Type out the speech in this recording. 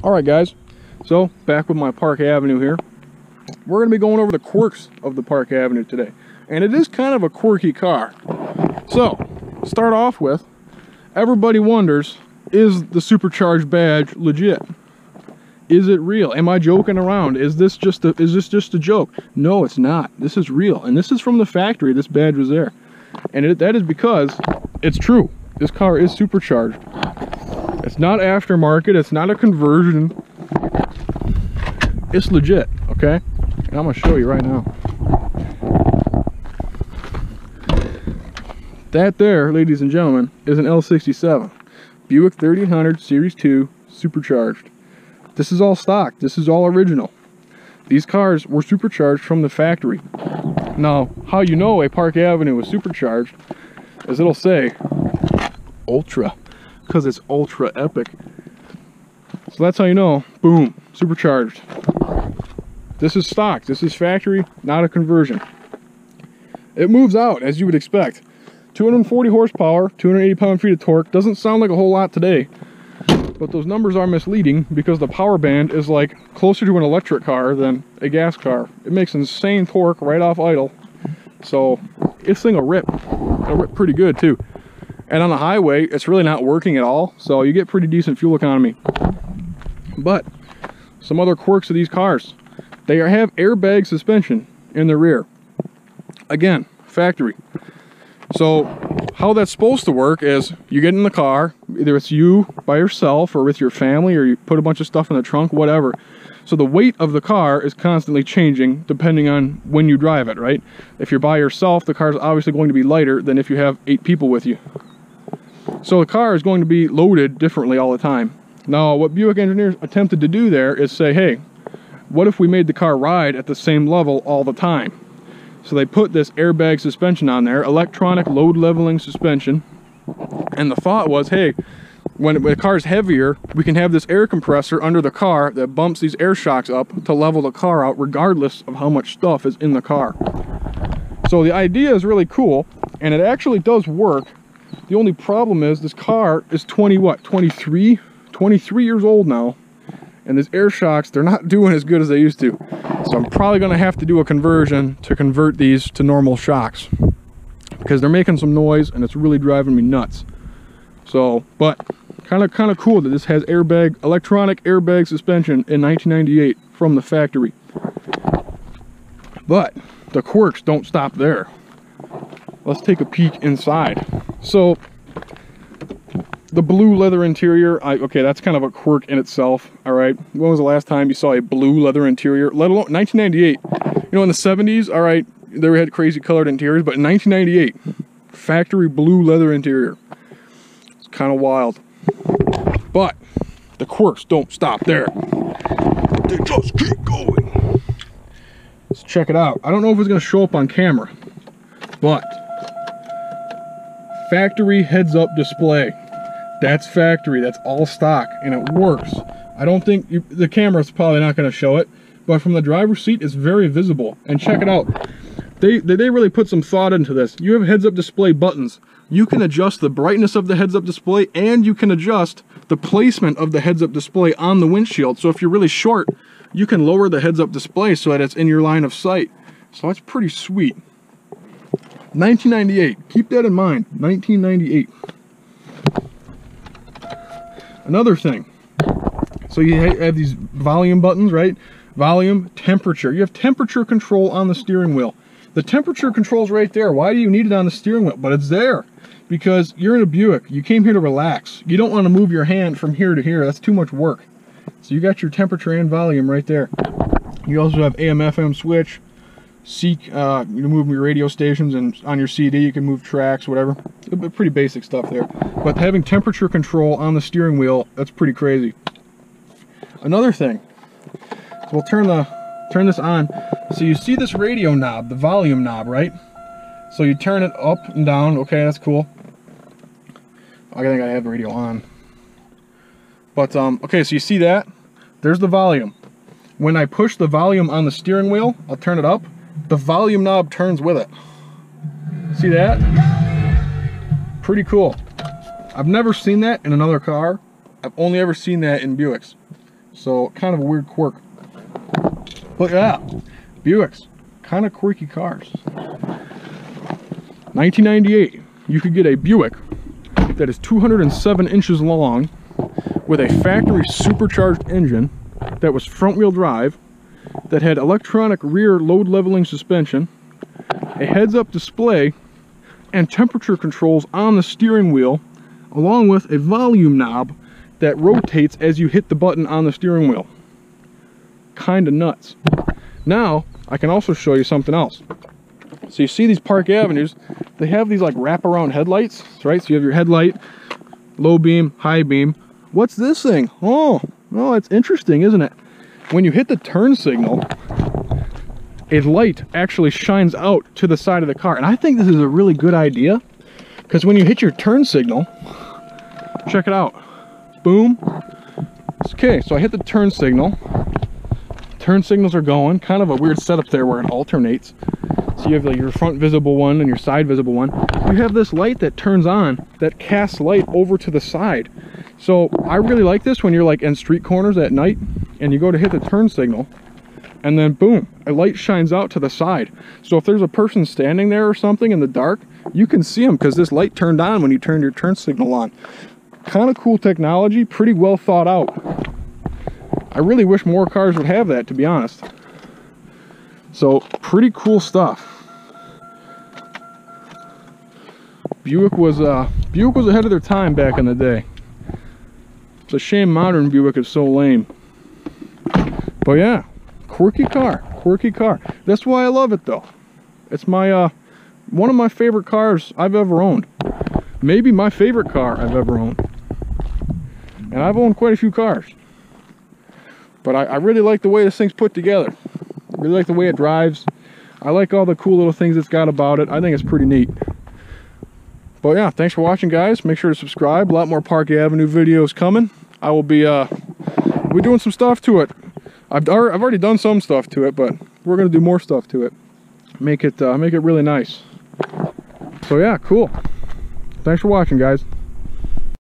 Alright guys, so back with my Park Avenue here. We're going to be going over the quirks of the Park Avenue today. And it is kind of a quirky car. So, start off with, everybody wonders, is the Supercharged badge legit? Is it real? Am I joking around? Is this just a joke? No, it's not. This is real. And this is from the factory. This badge was there. And that is because it's true. This car is supercharged. It's not aftermarket. It's not a conversion. It's legit, okay? And I'm going to show you right now. That there, ladies and gentlemen, is an L67. Buick 1300 Series 2 Supercharged. This is all stock. This is all original. These cars were supercharged from the factory. Now, how you know a Park Avenue is supercharged is it'll say Ultra, because it's ultra epic. So that's how you know, boom, supercharged. This is stock. This is factory, not a conversion. It moves out, as you would expect. 240 horsepower, 280 pound-feet of torque. Doesn't sound like a whole lot today, but those numbers are misleading because the power band is like closer to an electric car than a gas car. It makes insane torque right off idle. So this thing will rip. It'll rip pretty good too. And on the highway, it's really not working at all, so you get pretty decent fuel economy. But some other quirks of these cars. They have airbag suspension in the rear. Again, factory. So how that's supposed to work is you get in the car, either it's you by yourself or with your family, or you put a bunch of stuff in the trunk, whatever. So the weight of the car is constantly changing depending on when you drive it, right? If you're by yourself, the car is obviously going to be lighter than if you have 8 people with you. So the car is going to be loaded differently all the time. Now, what Buick engineers attempted to do there is say, hey, what if we made the car ride at the same level all the time? So they put this airbag suspension on there, electronic load leveling suspension. And the thought was, hey, when the car's heavier, we can have this air compressor under the car that bumps these air shocks up to level the car out regardless of how much stuff is in the car. So the idea is really cool, and it actually does work. The only problem is this car is 23 years old now, and these air shocks, they're not doing as good as they used to. So I'm probably going to have to do a conversion to convert these to normal shocks, because they're making some noise and it's really driving me nuts. So, but kind of cool that this has electronic airbag suspension in 1998 from the factory. But the quirks don't stop there. Let's take a peek inside. So the blue leather interior, okay, that's kind of a quirk in itself, all right? When was the last time you saw a blue leather interior, let alone 1998? You know, in the 70s, all right, they had crazy colored interiors, but in 1998, factory blue leather interior. It's kind of wild. But the quirks don't stop there. They just keep going. Let's check it out. I don't know if it's going to show up on camera, but factory heads-up display. That's factory. That's all stock, and it works. I don't think the camera's probably not going to show it, but from the driver's seat, it's very visible. And check it out. They really put some thought into this. You have heads-up display buttons. You can adjust the brightness of the heads-up display, and you can adjust the placement of the heads-up display on the windshield. So if you're really short, you can lower the heads-up display so that it's in your line of sight. So that's pretty sweet. 1998. Keep that in mind. 1998. Another thing. So you have these volume buttons, right? Volume, temperature. You have temperature control on the steering wheel. The temperature control's right there. Why do you need it on the steering wheel? But it's there because you're in a Buick. You came here to relax. You don't want to move your hand from here to here. That's too much work. So you got your temperature and volume right there. You also have AM/FM switch. Seek, you move your radio stations, and on your CD you can move tracks, whatever. Pretty basic stuff there. But having temperature control on the steering wheel, that's pretty crazy. Another thing, so we'll turn this on. So you see this radio knob, the volume knob, right? So you turn it up and down. Okay, that's cool. I think I have the radio on. But okay, so you see that? There's the volume. When I push the volume on the steering wheel, I'll turn it up. The volume knob turns with it. See that? Pretty cool. I've never seen that in another car. I've only ever seen that in Buicks. So kind of a weird quirk. But yeah, Buicks, kind of quirky cars. 1998, you could get a Buick that is 207 inches long with a factory supercharged engine that was front-wheel drive, that had electronic rear load leveling suspension, a heads-up display, and temperature controls on the steering wheel, along with a volume knob that rotates as you hit the button on the steering wheel. Kinda nuts. Now, I can also show you something else. So you see these Park Avenues, they have these like wraparound headlights, right? So you have your headlight, low beam, high beam. What's this thing? Oh, it's interesting, isn't it? When you hit the turn signal, a light actually shines out to the side of the car. And I think this is a really good idea, because when you hit your turn signal, check it out. Boom. Okay, so I hit the turn signal. Turn signals are going. Kind of a weird setup there where it alternates. So you have like your front visible one and your side visible one. You have this light that turns on that casts light over to the side. So I really like this when you're like in street corners at night and you go to hit the turn signal, and then boom, a light shines out to the side. So if there's a person standing there or something in the dark, you can see them because this light turned on when you turned your turn signal on. Kind of cool technology, pretty well thought out. I really wish more cars would have that, to be honest. So pretty cool stuff. Buick was ahead of their time back in the day. It's a shame modern Buick is so lame. But yeah, quirky car. That's why I love it though. It's my one of my favorite cars I've ever owned. Maybe my favorite car I've ever owned. And I've owned quite a few cars. But I really like the way this thing's put together. I really like the way it drives. I like all the cool little things it's got about it. I think it's pretty neat. But yeah, thanks for watching, guys. Make sure to subscribe. A lot more Park Avenue videos coming. I will be we're doing some stuff to it. I've already done some stuff to it, but we're gonna do more stuff to it. Make it really nice. So yeah, cool. Thanks for watching, guys.